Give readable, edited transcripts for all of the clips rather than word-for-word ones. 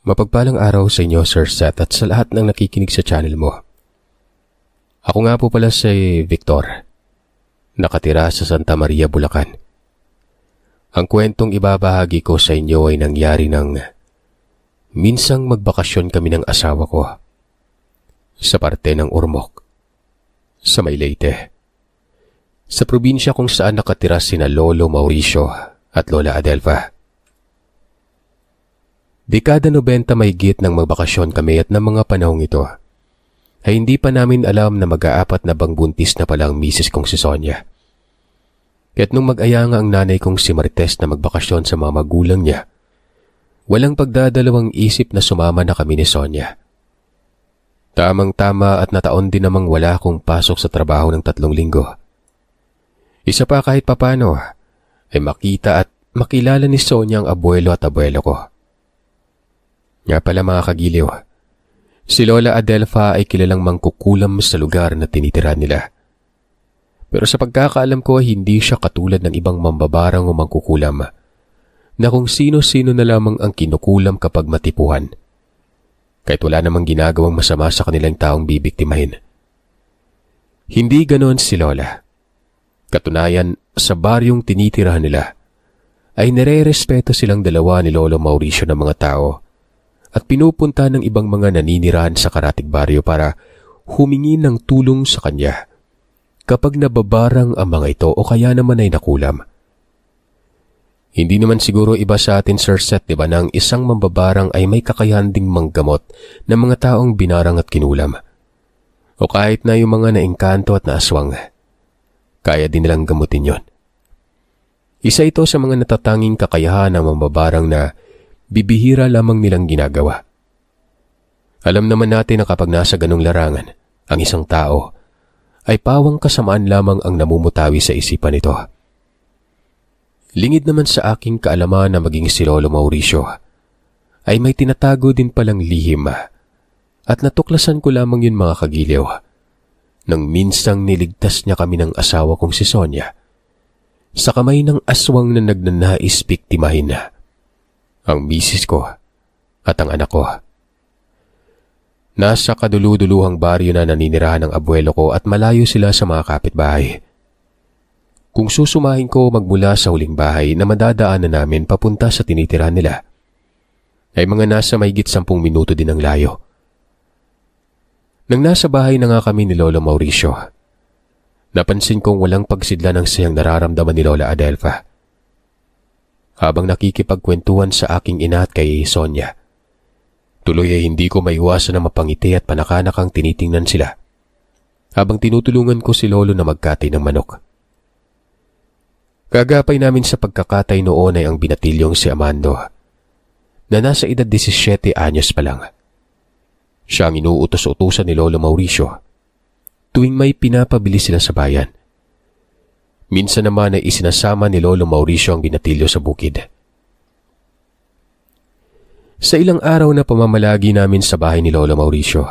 Mapagpalang araw sa inyo, Sir Seth, at sa lahat ng nakikinig sa channel mo. Ako nga po pala si Victor, nakatira sa Santa Maria, Bulacan. Ang kwentong ibabahagi ko sa inyo ay nangyari ng minsang magbakasyon kami ng asawa ko sa parte ng Ormoc, sa may Leyte, sa probinsya kung saan nakatira sina Lolo Mauricio at Lola Adelfa. Dekada 90 mahigit nang magbakasyon kami at ng mga panahong ito ay hindi pa namin alam na mag-aapat na bang buntis na pala ang misis kong si Sonia. Kaya't nung mag-aya nga ang nanay kong si Marites na magbakasyon sa mga magulang niya, walang pagdadalawang isip na sumama na kami ni Sonia. Tamang-tama at nataon din namang wala akong pasok sa trabaho ng 3 linggo. Isa pa kahit papano ay makita at makilala ni Sonia ang abuelo at abuelo ko. Nga pala mga kagiliw, si Lola Adelfa ay kilalang mangkukulam sa lugar na tinitira nila. Pero sa pagkakaalam ko hindi siya katulad ng ibang mambabarang o mangkukulam na kung sino-sino na lamang ang kinukulam kapag matipuhan. Kahit wala namang ginagawang masama sa kanilang taong bibiktimahin. Hindi ganoon si Lola. Katunayan, sa baryong tinitirahan nila ay nire-respeto silang dalawa ni Lolo Mauricio ng mga tao at pinupunta ng ibang mga naninirahan sa karatig baryo para humingi ng tulong sa kanya kapag nababarang ang mga ito o kaya naman ay nakulam. Hindi naman siguro iba sa atin, Sir Seth, diba, na ang isang mambabarang ay may kakayahan ding manggamot ng mga taong binarang at kinulam. O kahit na yung mga naengkanto at naaswang, kaya din nilang gamutin yon. Isa ito sa mga natatanging kakayahan ng mambabarang na bibihira lamang nilang ginagawa. Alam naman natin na kapag nasa ganong larangan, ang isang tao ay pawang kasamaan lamang ang namumutawi sa isipan nito. Lingid naman sa aking kaalaman na maging si Lolo Mauricio ay may tinatago din palang lihim at natuklasan ko lamang yun mga kagiliw nang minsang niligtas niya kami ng asawa kong si Sonia sa kamay ng aswang na nagnanais biktimahin ang misis ko at ang anak ko. Nasa kadulu-duluhang baryo na naninirahan ng abuelo ko at malayo sila sa mga kapitbahay. Kung susumahin ko magmula sa huling bahay na madadaanan namin papunta sa tinitirahan nila, ay mga nasa mahigit 10 minuto din ang layo. Nang nasa bahay na nga kami ni Lolo Mauricio, napansin kong walang pagsidla ng siyang nararamdaman ni Lola Adelfa. Habang nakikipagkwentuhan sa aking ina at kay Sonia, tuloy ay hindi ko maiwasan na mapangiti at panakanakang tinitingnan sila habang tinutulungan ko si Lolo na magkatay ng manok. Kagapay namin sa pagkakatay noon ay ang binatilyong si Amando na nasa edad 17 anyos pa lang. Siya ang inuutos-utusan ni Lolo Mauricio tuwing may pinapabili sila sa bayan. Minsan naman ay isinasama ni Lolo Mauricio ang binatilyo sa bukid. Sa ilang araw na pamamalagi namin sa bahay ni Lolo Mauricio,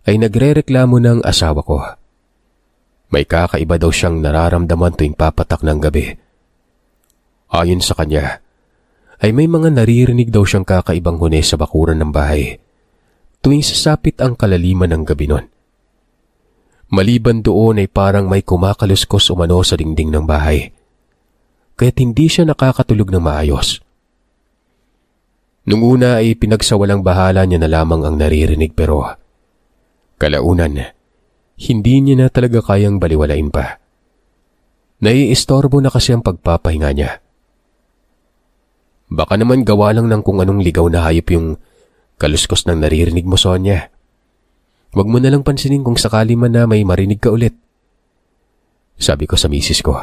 ay nagrereklamo ng asawa ko. May kakaiba daw siyang nararamdaman tuwing papatak ng gabi. Ayon sa kanya, ay may mga naririnig daw siyang kakaibang huni sa bakuran ng bahay tuwing sasapit ang kalaliman ng gabi nun. Maliban doon ay parang may kumakaluskos umano sa dingding ng bahay, kaya't hindi siya nakakatulog ng maayos. Nung una ay pinagsawalang bahala niya na lamang ang naririnig pero kalaunan, hindi niya na talaga kayang baliwalain pa. Naiistorbo na kasi ang pagpapahinga niya. Baka naman gawa lang ng kung anong ligaw na hayop yung kaluskos ng naririnig mo, Sonia. Huwag mo nalang pansinin kung sakali man na may marinig ka ulit. Sabi ko sa misis ko,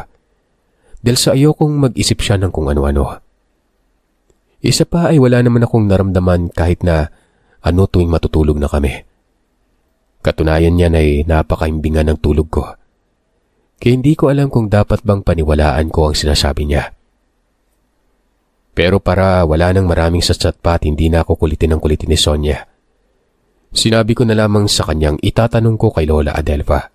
dahil sa ayokong mag-isip siya ng kung ano-ano. Isa pa ay wala naman akong naramdaman kahit na ano tuwing matutulog na kami. Katunayan niyan ay napakaimbingan ng tulog ko. Kaya hindi ko alam kung dapat bang paniwalaan ko ang sinasabi niya. Pero para wala nang maraming satsat pa at hindi na ako kulitin ng kulitin ni Sonia, sinabi ko na lamang sa kanyang itatanong ko kay Lola Adelfa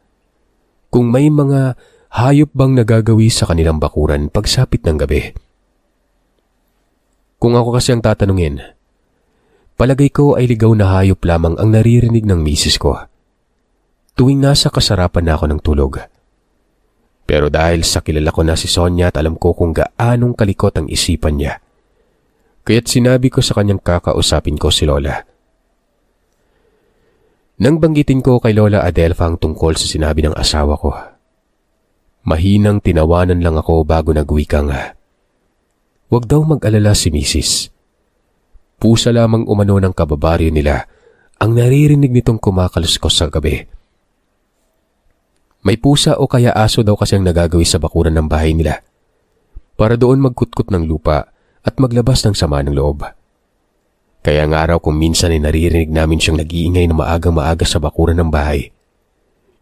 kung may mga hayop bang nagagawi sa kanilang bakuran pagsapit ng gabi. Kung ako kasi ang tatanungin, Palagay ko ay ligaw na hayop lamang ang naririnig ng misis ko tuwing nasa kasarapan na ako ng tulog. Pero dahil sa kilala ko na si Sonia at alam ko kung gaanong kalikot ang isipan niya, kaya't sinabi ko sa kanyang kakausapin ko si Lola. Nang banggitin ko kay Lola Adelfa ang tungkol sa sinabi ng asawa ko, mahinang tinawanan lang ako bago nagwika nga. Huwag daw mag-alala si misis. Pusa lamang umano ng kababaryo nila ang naririnig nitong kumakaluskos sa gabi. May pusa o kaya aso daw kasi ang nagagawi sa bakuran ng bahay nila para doon magkutkot ng lupa at maglabas ng sama ng loob. Kaya nga raw kung minsan ay naririnig namin siyang nag-iingay na maagang-maaga sa bakuran ng bahay,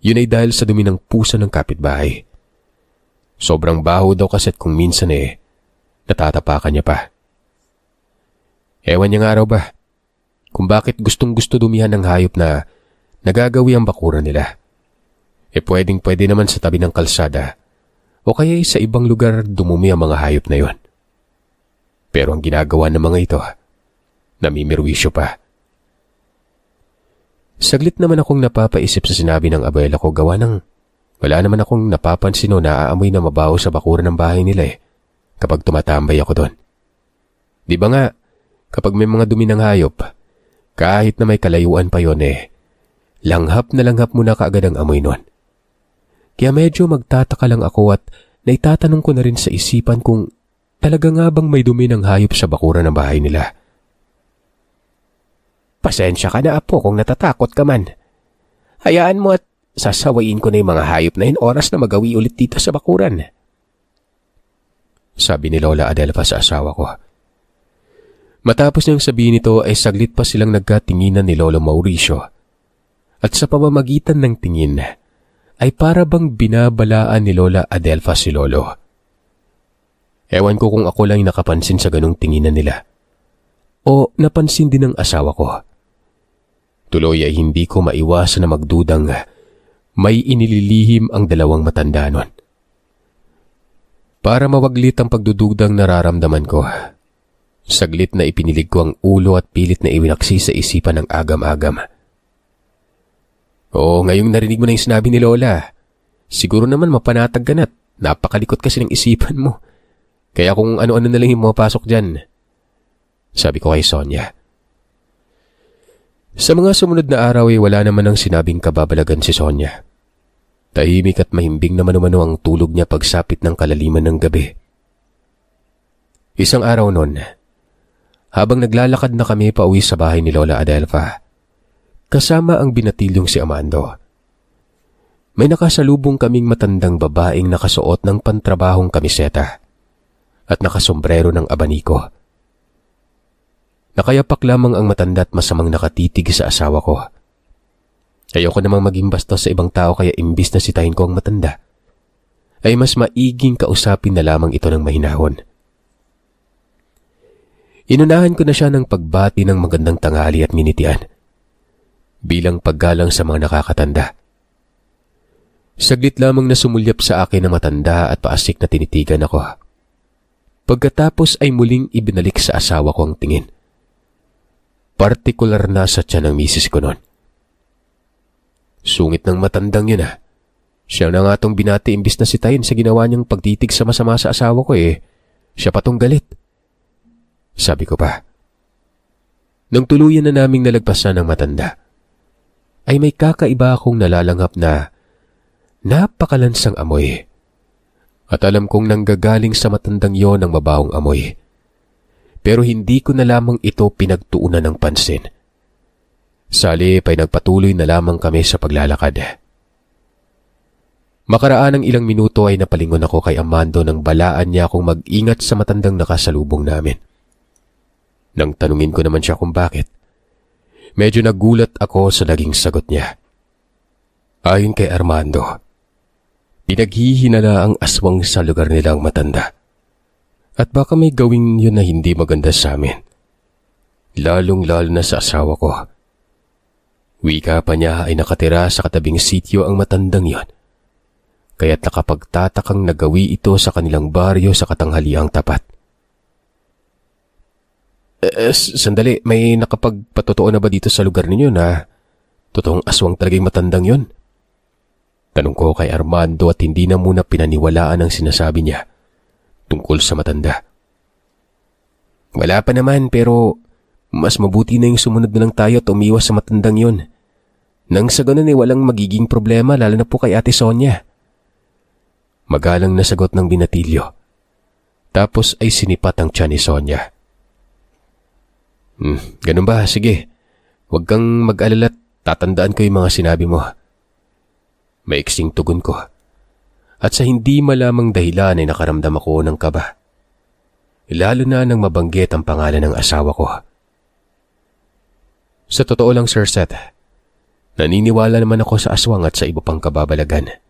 yun ay dahil sa dumi ng pusa ng kapitbahay. Sobrang baho daw kasi at kung minsan natatapakan niya pa. Ewan niya nga raw ba kung bakit gustong-gusto dumihan ng hayop na nagagawi ang bakuran nila. Pwedeng-pwede naman sa tabi ng kalsada o kaya sa ibang lugar dumumi ang mga hayop na yon. Pero ang ginagawa ng mga ito, namimirwisyo pa. Saglit naman akong napapaisip sa sinabi ng abuela ko gawa ng wala naman akong napapansin o naaamoy na mabaho sa bakuran ng bahay nila kapag tumatambay ako doon. Di ba nga, kapag may mga dumi ng hayop, kahit na may kalayuan pa yon langhap na langhap mo na kaagad ang amoy nun. Kaya medyo magtataka lang ako at naitatanong ko na rin sa isipan kung talaga nga bang may dumi ng hayop sa bakuran ng bahay nila. Pasensya ka na apo kung natatakot ka man. Hayaan mo at sasawayin ko na yung mga hayop na yun oras na magawi ulit dito sa bakuran. Sabi ni Lola Adelfa sa asawa ko. Matapos niyang sabihin ito ay saglit pa silang nagkatinginan ni Lolo Mauricio. At sa pamamagitan ng tingin ay para bang binabalaan ni Lola Adelfa si Lolo. Ewan ko kung ako lang nakapansin sa ganung tinginan nila o napansin din ng asawa ko. Tuloy ay hindi ko maiwasan na magdudang may inililihim ang dalawang matanda nun. Para mawaglit ang pagdududang nararamdaman ko, saglit na ipinilig ko ang ulo at pilit na iwinaksi sa isipan ng agam-agam. Oo, ngayong narinig mo na yung sinabi ni Lola. Siguro naman mapanatag ka na't napakalikot kasi ng isipan mo. Kaya kung ano-ano na lang yung mapasok dyan. Sabi ko kay Sonia. Sa mga sumunod na araw ay wala naman ang sinabing kababalagan si Sonia. Tahimik at mahimbing naman umano ang tulog niya pagsapit ng kalaliman ng gabi. Isang araw noon, habang naglalakad na kami pauwi sa bahay ni Lola Adelfa, kasama ang binatilyong si Amando. May nakasalubong kaming matandang babaeng nakasuot ng pantrabahong kamiseta at nakasombrero ng abaniko. Nakayapak lamang ang matanda at masamang nakatitig sa asawa ko. Ayoko namang maging bastos sa ibang tao kaya imbis na sitahin ko ang matanda, ay mas maiging kausapin na lamang ito ng mahinahon. Inunahan ko na siya ng pagbati ng magandang tanghali at nginitian bilang paggalang sa mga nakakatanda. Saglit lamang na sumulyap sa akin ang matanda at paasik na tinitigan ako. Pagkatapos ay muling ibinalik sa asawa ko ang tingin. Partikular na sa tiyan ng misis ko noon. Sungit ng matandang yun Siya na nga tong binati imbis na sitayin sa ginawa niyang pagtitig sa masama sa asawa ko Siya pa tong galit. Sabi ko pa. Nang tuluyan na naming nalagpasan ng matanda, ay may kakaiba akong nalalanghap na napakalansang amoy. At alam kong nanggagaling sa matandang yon ang mabahong amoy. Pero hindi ko na lamang ito pinagtuunan ng pansin. Salip ay nagpatuloy na lamang kami sa paglalakad. Makaraan ng ilang minuto ay napalingon ako kay Amando nang balaan niya akong mag-ingat sa matandang nakasalubong namin. Nang tanungin ko naman siya kung bakit, medyo nagulat ako sa naging sagot niya. Ayon kay Armando, pinaghihinala ang aswang sa lugar nilang matanda. At baka may gawin yun na hindi maganda sa amin. Lalong-lalo na sa asawa ko. Wika pa niya ay nakatira sa katabing sityo ang matandang yon. Kaya't nakapagtatakang nagawi ito sa kanilang baryo sa katanghaliang tapat. Sandali, may nakapagpatotoo na ba dito sa lugar ninyo na totoong aswang talagang matandang yon? Tanong ko kay Armando at hindi na muna pinaniwalaan ang sinasabi niya tungkol sa matanda. Wala pa naman, pero mas mabuti na yung sumunod na lang tayo at umiwas sa matandang yon. Nang sa ganun ay walang magiging problema lalo na po kay Ate Sonia. Magalang na sagot ng binatilyo. Tapos ay sinipat ang tiyan ni Sonia. Ganun ba? Sige. Huwag kang mag-alala at tatandaan ko yung mga sinabi mo. Maiksing tugon ko. At sa hindi malamang dahilan ay nakaramdam ako ng kaba. Lalo na nang mabanggit ang pangalan ng asawa ko. Sa totoo lang, Sir Seth, naniniwala naman ako sa aswang at sa iba pang kababalagan.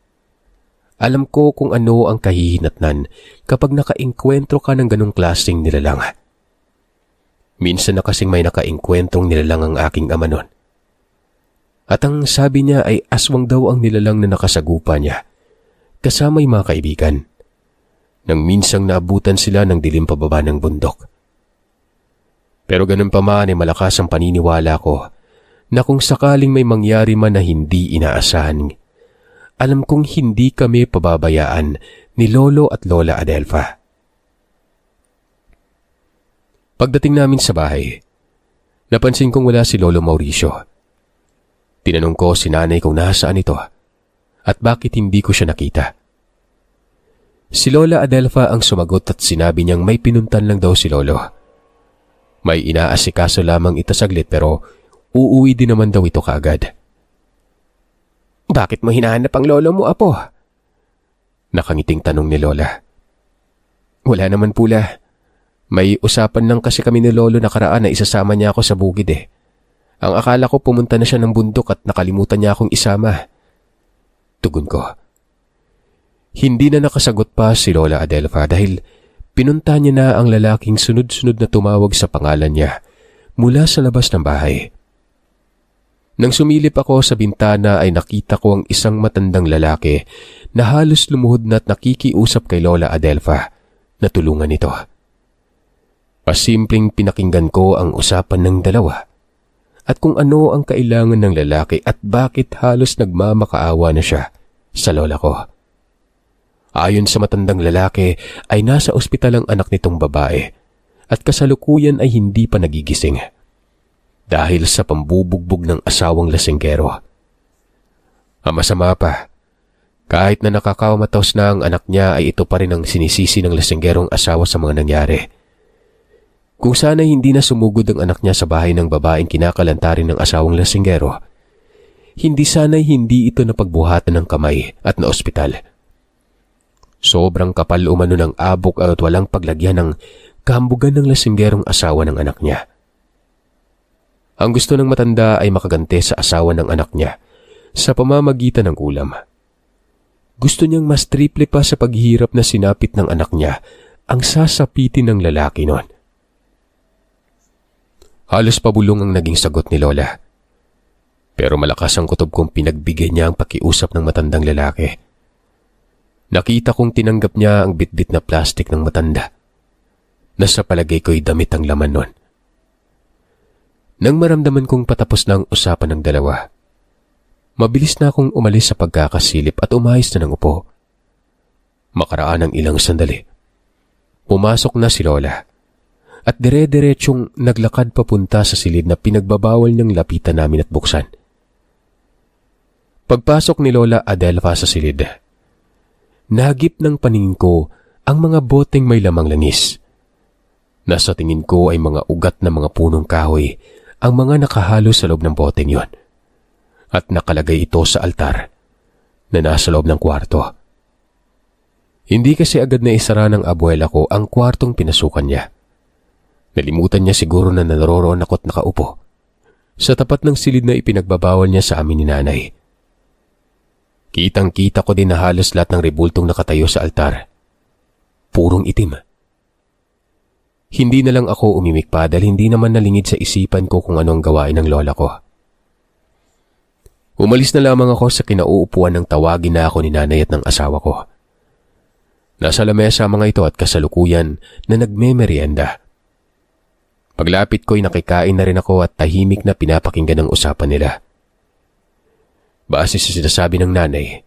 Alam ko kung ano ang kahihinatnan kapag nakainkwentro ka ng ganong klaseng nilalang. Minsan na kasing may nakaingkwentrong nilalang ang aking ama nun. At ang sabi niya ay aswang daw ang nilalang na nakasagupa niya, kasama yung mga kaibigan, nang minsang naabutan sila ng dilim pababa ng bundok. Pero ganun pa man ay malakas ang paniniwala ko na kung sakaling may mangyari man na hindi inaasahan, alam kong hindi kami pababayaan ni Lolo at Lola Adelfa. Pagdating namin sa bahay, napansin kong wala si Lolo Mauricio. Tinanong ko si nanay kung nasaan ito at bakit hindi ko siya nakita. Si Lola Adelfa ang sumagot at sinabi niyang may pinuntan lang daw si Lolo. May inaasikaso lamang ito saglit pero uuwi din naman daw ito kaagad. Bakit mo hinahanap ang lolo mo, apo? Nakangiting tanong ni Lola. Wala naman pula. May usapan lang kasi kami ni Lolo nakaraan na isasama niya ako sa bukid eh. Ang akala ko pumunta na siya ng bundok at nakalimutan niya akong isama. Tugon ko. Hindi na nakasagot pa si Lola Adelfa dahil pinunta niya na ang lalaking sunod-sunod na tumawag sa pangalan niya mula sa labas ng bahay. Nang sumilip ako sa bintana ay nakita ko ang isang matandang lalaki na halos lumuhod na at nakikiusap kay Lola Adelfa na tulungan ito. Pasimpleng pinakinggan ko ang usapan ng dalawa at kung ano ang kailangan ng lalaki at bakit halos nagmamakaawa na siya sa lola ko. Ayon sa matandang lalaki ay nasa ospital ang anak nitong babae at kasalukuyan ay hindi pa nagigising dahil sa pambubugbog ng asawang lasinggero. Ang masama pa, kahit na nakakamatos na ang anak niya ay ito pa rin ang sinisisi ng lasinggerong asawa sa mga nangyari. Kung sana hindi na sumugod ang anak niya sa bahay ng babaeng kinakalantarin ng asawang lasinggero, hindi sana'y hindi ito napagbuhatan ng kamay at na ospital. Sobrang kapal umano ng abok at walang paglagyan ng kahambugan ng lasinggerong asawa ng anak niya. Ang gusto ng matanda ay makagante sa asawa ng anak niya sa pamamagitan ng ulam. Gusto niyang mas triple pa sa paghihirap na sinapit ng anak niya ang sasapitin ng lalaki noon. Halos pabulong ang naging sagot ni Lola. Pero malakas ang kutob kong pinagbigay niya ang pakiusap ng matandang lalaki. Nakita kong tinanggap niya ang bitbit na plastik ng matanda na sa palagay ko'y damit ang laman nun. Nang maramdaman kong patapos na ang usapan ng dalawa, mabilis na akong umalis sa pagkakasilip at umayos na ng upo. Makaraan ng ilang sandali, pumasok na si Lola at dire-diretsyong naglakad papunta sa silid na pinagbabawal niyang lapitan namin at buksan. Pagpasok ni Lola Adelfa sa silid, nahagip ng paningin ko ang mga boteng may lamang langis. Nasa tingin ko ay mga ugat na mga punong kahoy ang mga nakahalo sa loob ng boteng yon. At nakalagay ito sa altar na nasa loob ng kwarto. Hindi kasi agad na isara ng abuela ko ang kwartong pinasukan niya. Nalimutan niya siguro na naroroon ako't nakaupo sa tapat ng silid na ipinagbabawal niya sa amin ni nanay. Kitang-kita ko din na halos lahat ng rebultong nakatayo sa altar purong itim. Hindi na lang ako umimik pa dahil hindi naman nalingid sa isipan ko kung anong gawain ng lola ko. Umalis na lamang ako sa kinauupuan ng tawagin na ako ni nanay at ng asawa ko. Nasa lamesa mga ito at kasalukuyan na nagme-merienda. Paglapit ko'y nakikain na rin ako at tahimik na pinapakinggan ang usapan nila. Base sa sinasabi ng nanay,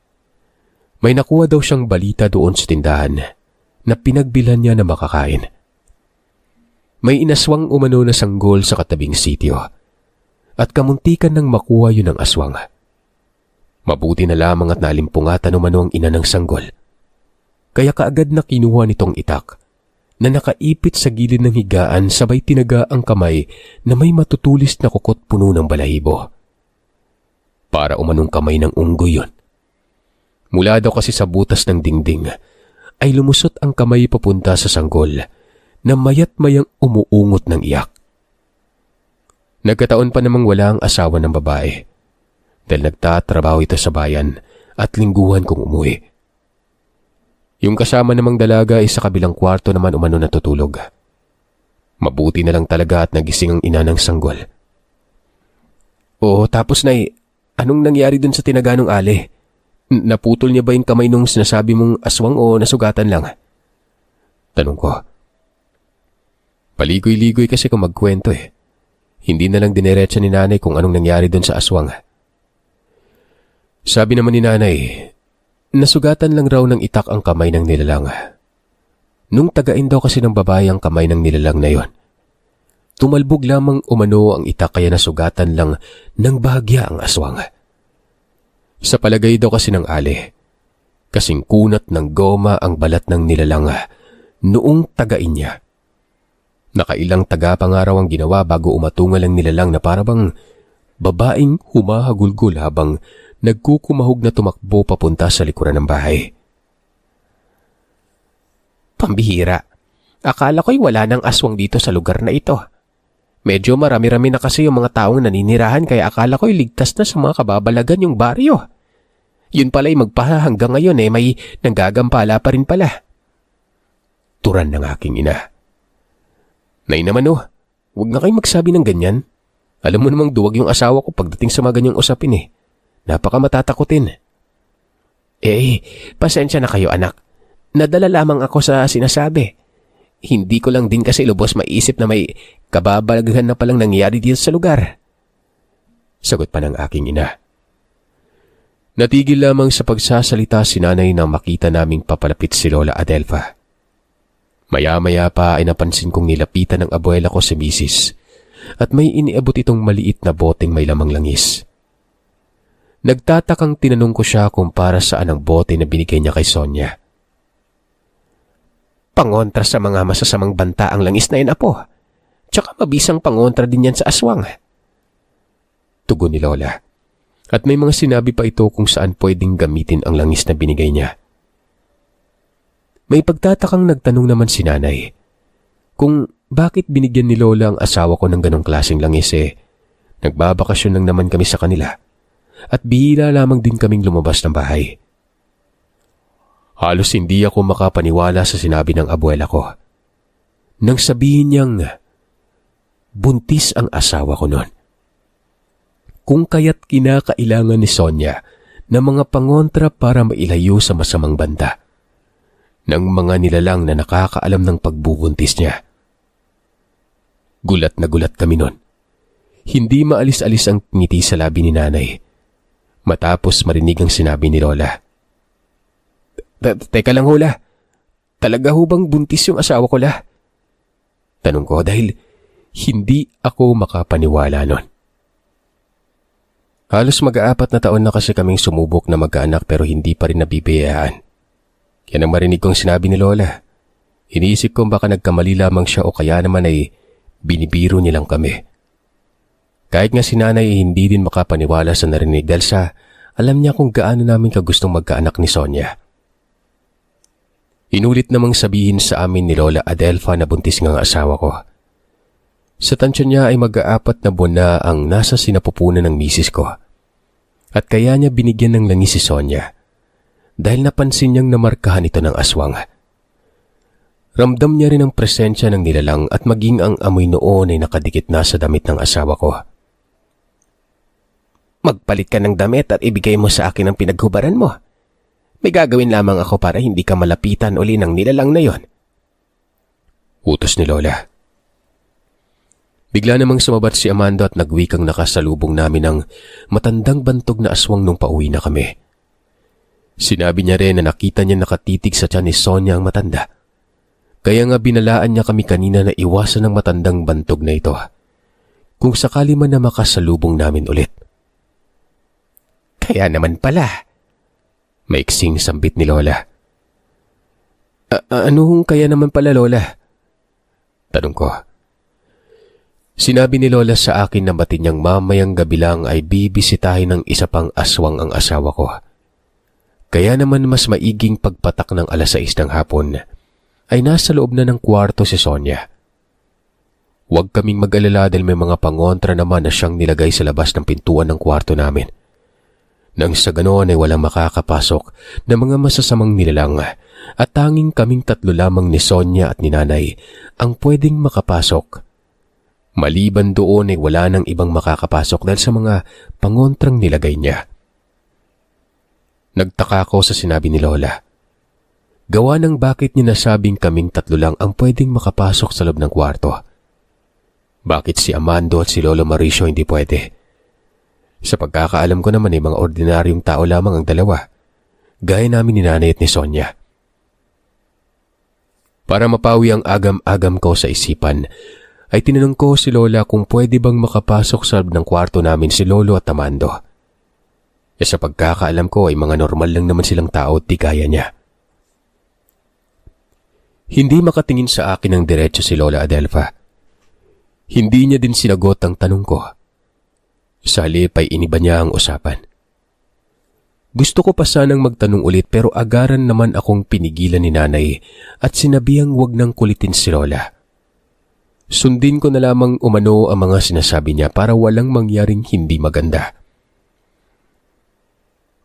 may nakuha daw siyang balita doon sa tindahan na pinagbilhan niya na makakain. May inaswang umano na sanggol sa katabing sitio at kamuntikan ng makuha yun ng aswang. Mabuti na lamang at nalimpungatan umano ang ina ng sanggol. Kaya kaagad na kinuha nitong itak na nakaipit sa gilid ng higaan sabay tinaga ang kamay na may matutulis na kukot puno ng balahibo. Para umanong kamay ng unggoy yun. Mula daw kasi sa butas ng dingding ay lumusot ang kamay papunta sa sanggol na mayat-mayang umuungot ng iyak. Nagkataon pa namang wala ang asawa ng babae dahil nagtatrabaho ito sa bayan at lingguhan kong umuwi. Yung kasama namang dalaga ay sa kabilang kwarto naman umano natutulog. Mabuti na lang talaga at nagising ang ina ng sanggol. Oo, tapos nay, anong nangyari dun sa tinaganong ale? Naputol niya ba yung kamay nung sinasabi mong aswang o nasugatan lang? Tanong ko. Paligoy-ligoy kasi kung magkwento eh. Hindi na lang dinerecha ni nanay kung anong nangyari dun sa aswang. Sabi naman ni nanay, nasugatan lang raw ng itak ang kamay ng nilalang. Nung tagain daw kasi ng babae ang kamay ng nilalang na yon, tumalbog lamang umano ang itak kaya nasugatan lang ng bahagya ang aswang. Sa palagay daw kasi ng ale, kasing kunat ng goma ang balat ng nilalang noong tagain niya. Nakailang taga pa nga raw ang ginawa bago umatungal ang nilalang na parabang babaeng humahagulgol habang nagkukumahog na tumakbo papunta sa likuran ng bahay. Pambihira. Akala ko'y wala nang aswang dito sa lugar na ito. Medyo marami-rami na kasi yung mga taong naninirahan kaya akala ko'y ligtas na sa mga kababalagan yung baryo. Yun pala'y magpaha hanggang ngayon may nanggagampala pa rin pala. Turan ng aking ina. Nay naman huwag na kayong magsabi ng ganyan. Alam mo namang duwag yung asawa ko pagdating sa mga ganyang usapin Napaka matatakutin. Pasensya na kayo anak. Nadala lamang ako sa sinasabi. Hindi ko lang din kasi lubos maisip na may kababalaghan na palang nangyari dito sa lugar. Sagot pa ng aking ina. Natigil lamang sa pagsasalita si nanay nang makita naming papalapit si Lola Adelfa. Maya-maya pa ay napansin kong nilapitan ng abuela ko si Mrs. at may iniabot itong maliit na boteng may lamang langis. Nagtatakang tinanong ko siya kung para saan ang bote na binigay niya kay Sonia. Pangontra sa mga masasamang banta ang langis na yun, apo. Tsaka mabisang pangontra din yan sa aswang. Tugon ni Lola. At may mga sinabi pa ito kung saan pwedeng gamitin ang langis na binigay niya. May pagtatakang nagtanong naman si nanay kung bakit binigyan ni Lola ang asawa ko ng ganong klaseng langis nagbabakasyon lang naman kami sa kanila. At bihira lamang din kaming lumabas ng bahay. Halos hindi ako makapaniwala sa sinabi ng abuela ko. Nang sabihin niyang buntis ang asawa ko noon. Kung kaya't kinakailangan ni Sonia ng mga pangontra para mailayo sa masamang banta ng mga nilalang na nakakaalam ng pagbubuntis niya. Gulat na gulat kami noon. Hindi maalis-alis ang ngiti sa labi ni nanay. Matapos marinig ang sinabi ni Lola. Teka lang hula, talaga bang buntis yung asawa ko la? Tanong ko dahil hindi ako makapaniwala nun. Halos mag-4 na taon na kasi kaming sumubok na magkaanak pero hindi pa rin nabibiyayaan. Kaya nang marinig kong sinabi ni Lola, iniisip kong baka nagkamali lamang siya o kaya naman ay binibiro nilang kami. Kahit nga si nanay hindi din makapaniwala sa narinig dahil sa alam niya kung gaano namin kagustong magkaanak ni Sonia. Inulit namang sabihin sa amin ni Lola Adelfa na buntis nga ang asawa ko. Sa tansya niya ay mag-4 na buwan na ang nasa sinapupunan ng misis ko. At kaya niya binigyan ng langis si Sonia dahil napansin niyang namarkahan ito ng aswang. Ramdam niya rin ang presensya ng nilalang at maging ang amoy noon ay nakadikit na sa damit ng asawa ko. Magpalit ka ng damit at ibigay mo sa akin ang pinaghubaran mo. May gagawin lamang ako para hindi ka malapitan uli ng nilalang na yon. Utos ni Lola. Bigla namang sumabat si Amando at nagwikang nakasalubong namin ng matandang bantog na aswang nung pauwi na kami. Sinabi niya rin na nakita niya nakatitig sa tiyan ni Sonia ang matanda. Kaya nga binalaan niya kami kanina na iwasan ng matandang bantog na ito kung sakali man na makasalubong namin ulit. Kaya naman pala, maiksing sambit ni Lola. Ano kaya naman pala, Lola? Tanong ko. Sinabi ni Lola sa akin na batid niyang mamayang gabi lang ay bibisitahin ng isa pang aswang ang asawa ko. Kaya naman mas maiging pagpatak ng 6:00 ng hapon ay nasa loob na ng kwarto si Sonia. Huwag kaming mag-alala dahil may mga pangontra naman na siyang nilagay sa labas ng pintuan ng kwarto namin. Nang sa ganoon ay walang makakapasok na mga masasamang nilalang at tanging kaming 3 lamang ni Sonia at ni Nanay ang pwedeng makapasok. Maliban doon ay wala nang ibang makakapasok dahil sa mga pangontrang nilagay niya. Nagtaka ko sa sinabi ni Lola. Gawa ng bakit niya nasabing kaming 3 lang ang pwedeng makapasok sa loob ng kwarto. Bakit si Amando at si Lolo Mauricio hindi pwede? Sa pagkakaalam ko naman ay mga ordinaryong tao lamang ang dalawa, gaya namin ni Nanay at ni Sonia. Para mapawi ang agam-agam ko sa isipan, ay tinanong ko si Lola kung pwede bang makapasok sa loob ng kwarto namin si Lolo at Amando. Sa pagkakaalam ko ay mga normal lang naman silang tao at di kaya niya. Hindi makatingin sa akin ng diretso si Lola Adelfa. Hindi niya din sinagot ang tanong ko. Sa halip ay iniba niya ang usapan. Gusto ko pa sanang magtanong ulit pero agaran naman akong pinigilan ni Nanay at sinabihang wag nang kulitin si Lola. Sundin ko na lamang umano ang mga sinasabi niya para walang mangyaring hindi maganda.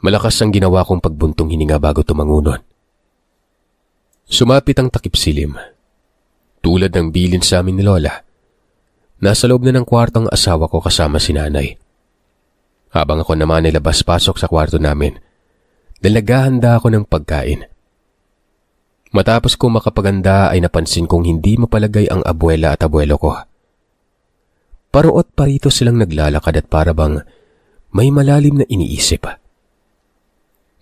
Malakas ang ginawa kong pagbuntong hininga bago tumangunon. Sumapit ang takip silim. Tulad ng bilin sa amin ni Lola. Nasa loob na ng kwarto ang asawa ko kasama si Nanay. Habang ako naman ay labas-pasok sa kwarto namin, naghahanda ako ng pagkain. Matapos ko makapaganda ay napansin kong hindi mapalagay ang abuela at abuelo ko. Paruot parito silang naglalakad at parabang may malalim na iniisip.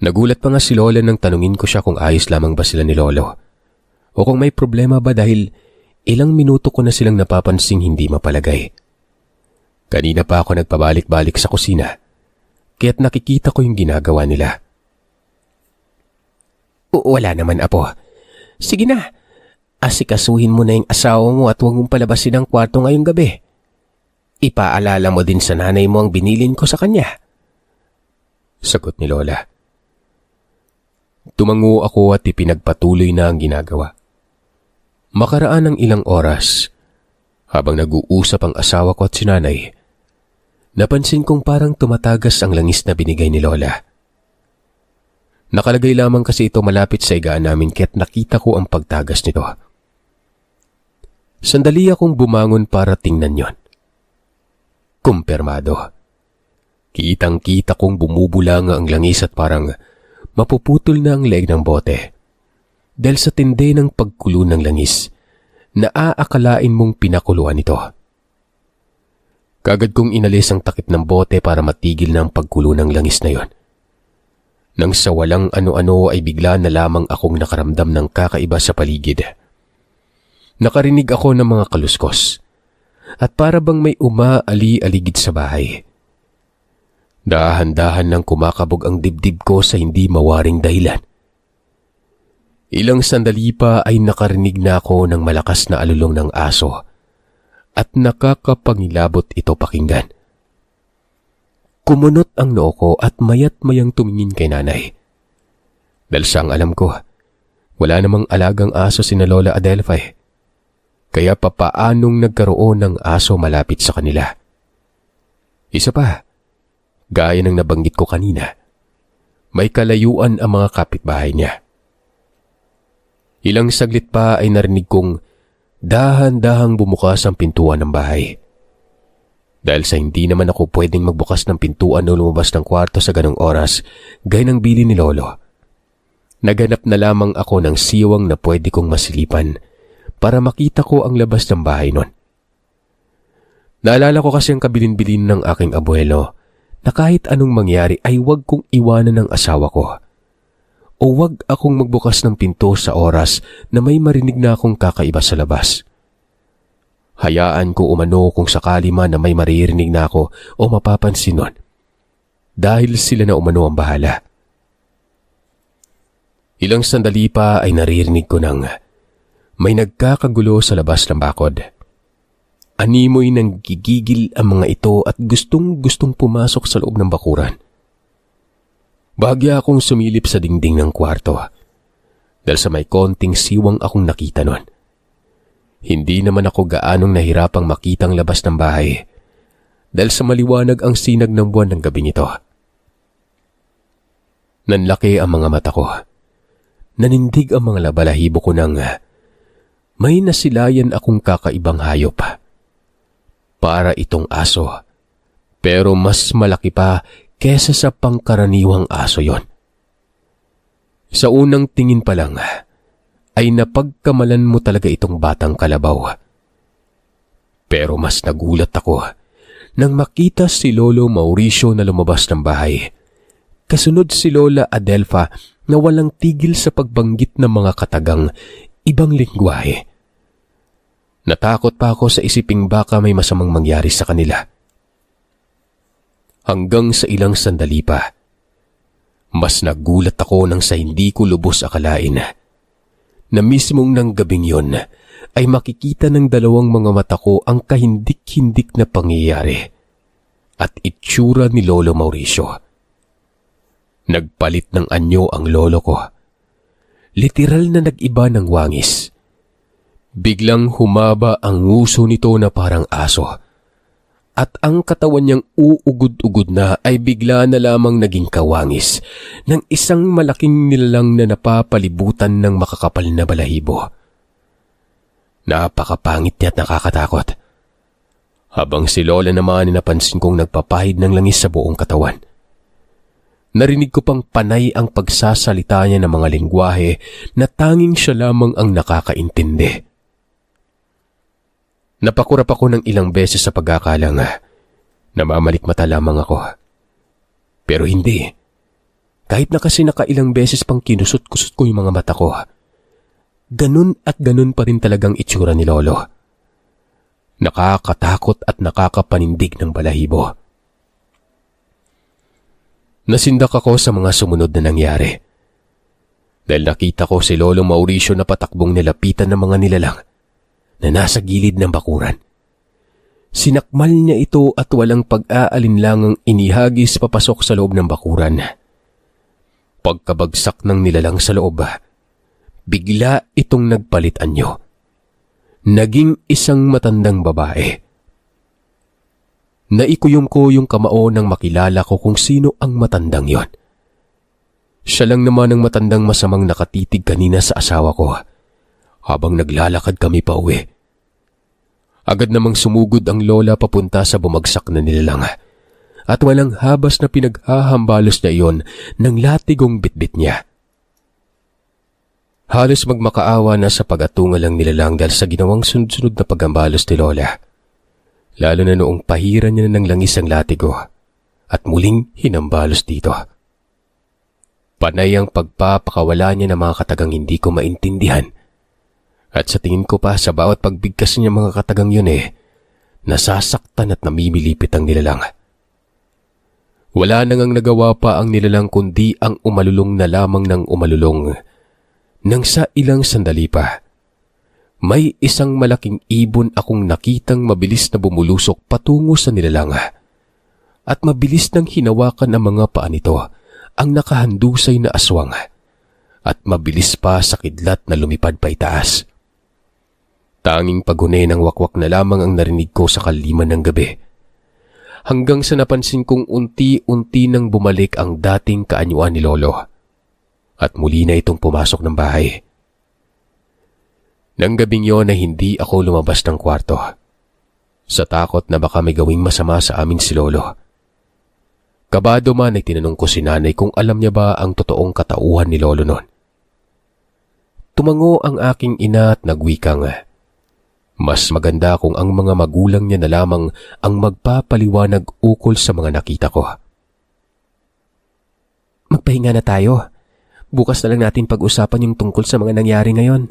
Nagulat pa nga si Lola nang tanungin ko siya kung ayos lamang ba sila ni Lolo o kung may problema ba dahil ilang minuto ko na silang napapansing hindi mapalagay. Kanina pa ako nagpabalik-balik sa kusina, kaya't nakikita ko yung ginagawa nila. Wala naman, Apo. Sige na, asikasuhin mo na yung asawa mo at huwag mong palabasin ang kwarto ngayong gabi. Ipaalala mo din sa nanay mo ang binilin ko sa kanya. Sagot ni Lola. Tumango ako at ipinagpatuloy na ang ginagawa. Makaraan ng ilang oras, habang nag-uusap ang asawa ko at si Nanay, napansin kong parang tumatagas ang langis na binigay ni Lola. Nakalagay lamang kasi ito malapit sa higaan namin kaya't nakita ko ang pagtagas nito. Sandali akong bumangon para tingnan yon. Kumpirmado. Kitang-kita kong bumubulanga ang langis at parang mapuputol na ang leeg ng bote. Dahil sa tindi ng pagkulo ng langis, naaakalain mong pinakuluan ito. Kagad kong inalis ang takip ng bote para matigil na ang pagkulo ng langis na yon. Nang sa walang ano-ano ay bigla na lamang akong nakaramdam ng kakaiba sa paligid. Nakarinig ako ng mga kaluskos at para bang may umaali-aligid sa bahay. Dahan-dahan nang kumakabog ang dibdib ko sa hindi mawaring dahilan. Ilang sandali pa ay nakarinig na ako ng malakas na alulong ng aso at nakakapangilabot ito pakinggan. Kumunot ang noo ko at mayat-mayang tumingin kay Nanay. Dahil sa ang alam ko, wala namang alagang aso sina Lola Adelfa kaya papaanong nagkaroon ng aso malapit sa kanila. Isa pa, gaya ng nabanggit ko kanina, may kalayuan ang mga kapitbahay niya. Ilang saglit pa ay narinig kong dahan-dahang bumukas ang pintuan ng bahay. Dahil sa hindi naman ako pwedeng magbukas ng pintuan o lumabas ng kwarto sa ganong oras, gaya ng bili ni Lolo, naganap na lamang ako ng siwang na pwede kong masilipan para makita ko ang labas ng bahay nun. Naalala ko kasi ang kabilin-bilin ng aking abuelo na kahit anong mangyari ay huwag kong iwanan ng asawa ko. O huwag akong magbukas ng pinto sa oras na may marinig na akong kakaiba sa labas. Hayaan ko umano kung sakali man na may maririnig na ako o mapapansin nun. Dahil sila na umano ang bahala. Ilang sandali pa ay naririnig ko nang may nagkakagulo sa labas ng bakod. Animoy nang gigigil ang mga ito at gustong-gustong pumasok sa loob ng bakuran. Bahagya akong sumilip sa dingding ng kwarto dahil sa may konting siwang akong nakita nun. Hindi naman ako gaanong nahirapang makitang labas ng bahay dahil sa maliwanag ang sinag ng buwan ng gabing ito. Nanlaki ang mga mata ko. Nanindig ang mga balahibo ko nang may nasilayan akong kakaibang hayop. Para itong aso, pero mas malaki pa kesa sa pangkaraniwang aso yon. Sa unang tingin pa lang, ay napagkamalan mo talaga itong batang kalabaw. Pero mas nagulat ako nang makita si Lolo Mauricio na lumabas ng bahay. Kasunod si Lola Adelfa na walang tigil sa pagbanggit ng mga katagang ibang lingwahe. Natakot pa ako sa isiping baka may masamang mangyari sa kanila. Hanggang sa ilang sandali pa, mas nagulat ako nang sa hindi ko lubos akalain na mismong ng gabing yon ay makikita ng dalawang mga mata ko ang kahindik-hindik na pangyayari at itsura ni Lolo Mauricio. Nagpalit ng anyo ang lolo ko. Literal na nag-iba ng wangis. Biglang humaba ang nguso nito na parang aso. At ang katawan niyang uugod-ugod na ay bigla na lamang naging kawangis ng isang malaking nilalang na napapalibutan ng makakapal na balahibo. Napakapangit niya at nakakatakot. Habang si Lola naman napansin kong nagpapahid ng langis sa buong katawan. Narinig ko pang panay ang pagsasalita niya ng mga lingwahe na tanging siya lamang ang nakakaintindi. Napakurap ako ng ilang beses sa pag-akala nga namamalikmata lamang ako. Pero hindi. Kahit na kasi nakailang beses pang kinusot-kusot ko yung mga mata ko, ganun at ganun pa rin talagang itsura ni Lolo. Nakakatakot at nakakapanindig ng balahibo. Nasindak ako sa mga sumunod na nangyari. Dahil nakita ko si Lolo Mauricio na patakbong nilapitan ng mga nilalang na nasa gilid ng bakuran. Sinakmal niya ito at walang pag-aalinlangang inihagis papasok sa loob ng bakuran. Pagkabagsak ng nilalang sa loob, bigla itong nagpalit anyo. Naging isang matandang babae. Naikuyom ko yung kamao nang makilala ko kung sino ang matandang yon. Siya lang naman ang matandang masamang nakatitig kanina sa asawa ko habang naglalakad kami pa uwi. Agad namang sumugod ang lola papunta sa bumagsak na nilalang at walang habas na pinaghahambalos niya iyon ng latigong bitbit niya. Halos magmakaawa na sa pag-atungal ang nilalang dahil sa ginawang sunod-sunod na paghambalos ni Lola. Lalo na noong pahiran niya ng langis ang latigo at muling hinambalos dito. Panay ang pagpapakawala niya ng mga katagang hindi ko maintindihan. At sa tingin ko pa sa bawat pagbigkas niya mga katagang yun nasasaktan at namimilipit ang nilalang. Wala nang nagawa pa ang nilalang kundi ang umalulong na lamang ng umalulong. Nang sa ilang sandali pa, may isang malaking ibon akong nakitang mabilis na bumulusok patungo sa nilalang. At mabilis nang hinawakan ang mga paa nito ang nakahandusay na aswang. At mabilis pa sa kidlat na lumipad pa itaas. Tanging paghunay ng wakwak na lamang ang narinig ko sa kaliman ng gabi. Hanggang sa napansin kong unti-unti nang bumalik ang dating kaanyuan ni Lolo. At muli na itong pumasok ng bahay. Nang gabing yon na hindi ako lumabas ng kwarto. Sa takot na baka may gawing masama sa amin si Lolo. Kabado man ay tinanong ko si nanay kung alam niya ba ang totoong katauhan ni Lolo noon. Tumango ang aking ina at nagwikang, Mas maganda kung ang mga magulang niya na lamang ang magpapaliwanag ukol sa mga nakita ko. Magpahinga na tayo. Bukas na lang natin pag-usapan yung tungkol sa mga nangyari ngayon.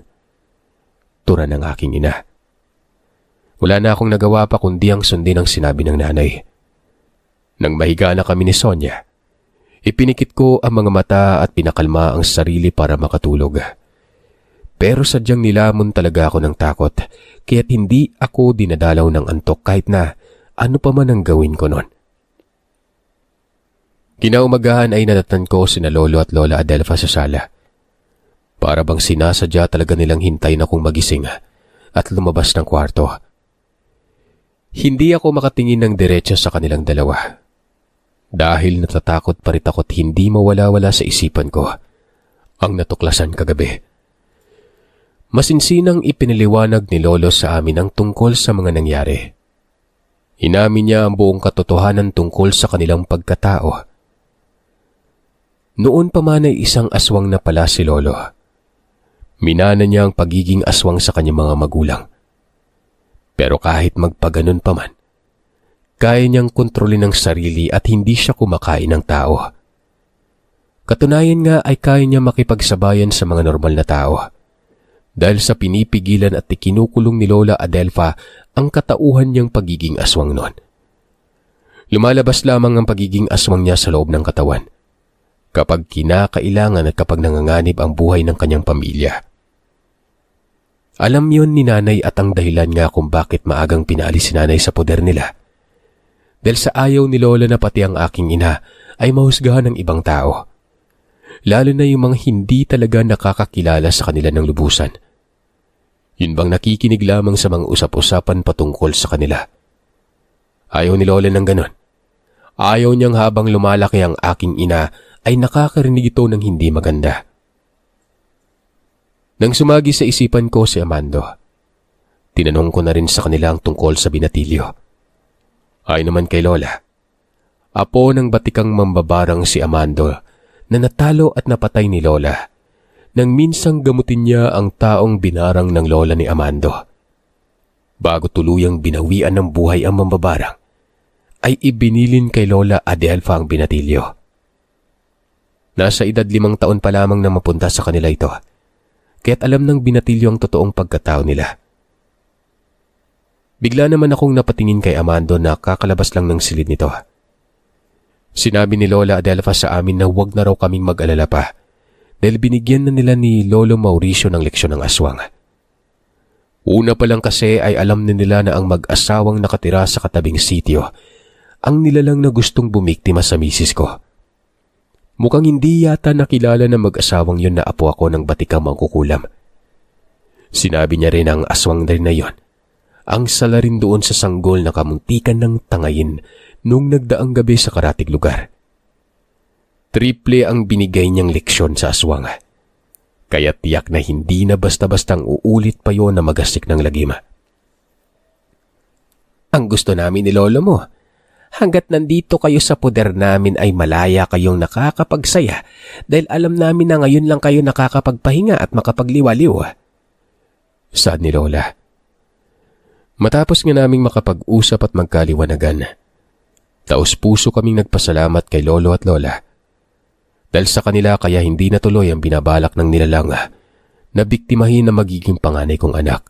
Tura ng aking ina. Wala na akong nagawa pa kundi ang sundin ang sinabi ng nanay. Nang mahiga na kami ni Sonia, ipinikit ko ang mga mata at pinakalma ang sarili para makatulog. Pero sadyang nilamon talaga ako ng takot, kaya't hindi ako dinadalaw ng antok kahit na ano pa man ang gawin ko noon. Kinaumagahan ay nadatnan ko sina Lolo at Lola Adelfa sa sala. Para bang sinasadya talaga nilang hintayin akong magising at lumabas ng kwarto. Hindi ako makatingin ng diretso sa kanilang dalawa. Dahil natatakot pa rin ako't hindi mawala-wala sa isipan ko ang natuklasan kagabi. Masinsinang ipinaliwanag ni Lolo sa amin ang tungkol sa mga nangyari. Inamin niya ang buong katotohanan tungkol sa kanilang pagkatao. Noon pa man ay isang aswang na pala si Lolo. Minana niya ang pagiging aswang sa kanyang mga magulang. Pero kahit magpaganon pa man, kaya niyang kontrolin ang sarili at hindi siya kumakain ng tao. Katunayan nga ay kaya niya makipagsabayan sa mga normal na tao. Dahil sa pinipigilan at ikinukulong ni Lola Adelfa ang katauhan niyang pagiging aswang noon. Lumalabas lamang ang pagiging aswang niya sa loob ng katawan kapag kinakailangan at kapag nanganganib ang buhay ng kanyang pamilya. Alam yon ni nanay at ang dahilan nga kung bakit maagang pinaalis si nanay sa poder nila. Dahil sa ayaw ni Lola na pati ang aking ina ay mahusgahan ng ibang tao. Lalo na yung mga hindi talaga nakakakilala sa kanila ng lubusan. Yun bang nakikinig lamang sa mga usap-usapan patungkol sa kanila. Ayaw ni Lola ng ganon. Ayaw niyang habang lumalaki ang aking ina ay nakakarinig ito ng hindi maganda. Nang sumagi sa isipan ko si Amando, tinanong ko na rin sa kanila ang tungkol sa binatilyo. Ay naman kay Lola, apo ng batikang mambabarang si Amando na natalo at napatay ni Lola nang minsang gamutin niya ang taong binarang ng Lola ni Amando. Bago tuluyang binawian ng buhay ang mambabarang, ay ibinilin kay Lola Adelfa ang binatilyo. Nasa edad 5 taon pa lamang na mapunta sa kanila ito, kaya't alam ng binatilyo ang totoong pagkatao nila. Bigla naman akong napatingin kay Amando na kakalabas lang ng silid nito. Sinabi ni Lola Adelfa sa amin na huwag na raw kaming mag-alala pa dahil binigyan na nila ni Lolo Mauricio ng leksyon ng aswang. Una pa lang kasi ay alam na nila na ang mag-asawang nakatira sa katabing sitio ang nilalang na gustong bumiktima sa misis ko. Mukhang hindi yata nakilala ng mag-asawang yun na apo ako ng batikang mangkukulam. Sinabi niya rin ang aswang na rin na yun ang sala rin doon sa sanggol na kamuntikan ng tangayin nung nagdaang gabi sa karatig lugar. Triple ang binigay niyang leksyon sa aswang. Kaya tiyak na hindi na basta-bastang uulit pa yon na magasik ng lagima. Ang gusto namin ni Lolo mo, hanggat nandito kayo sa poder namin ay malaya kayong nakakapagsaya dahil alam namin na ngayon lang kayo nakakapagpahinga at makapagliwaliw. Saad ni Lola. Matapos nga naming makapag-usap at magkaliwanagan, taos puso kaming nagpasalamat kay Lolo at Lola. Dahil sa kanila kaya hindi natuloy ang binabalak ng nilalang na biktimahin na magiging panganay kong anak.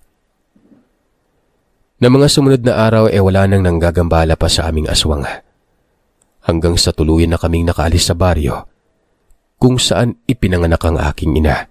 Na mga sumunod na araw wala nang nanggagambala pa sa aming aswang. Hanggang sa tuluyan na kaming nakaalis sa baryo kung saan ipinanganak ang aking ina.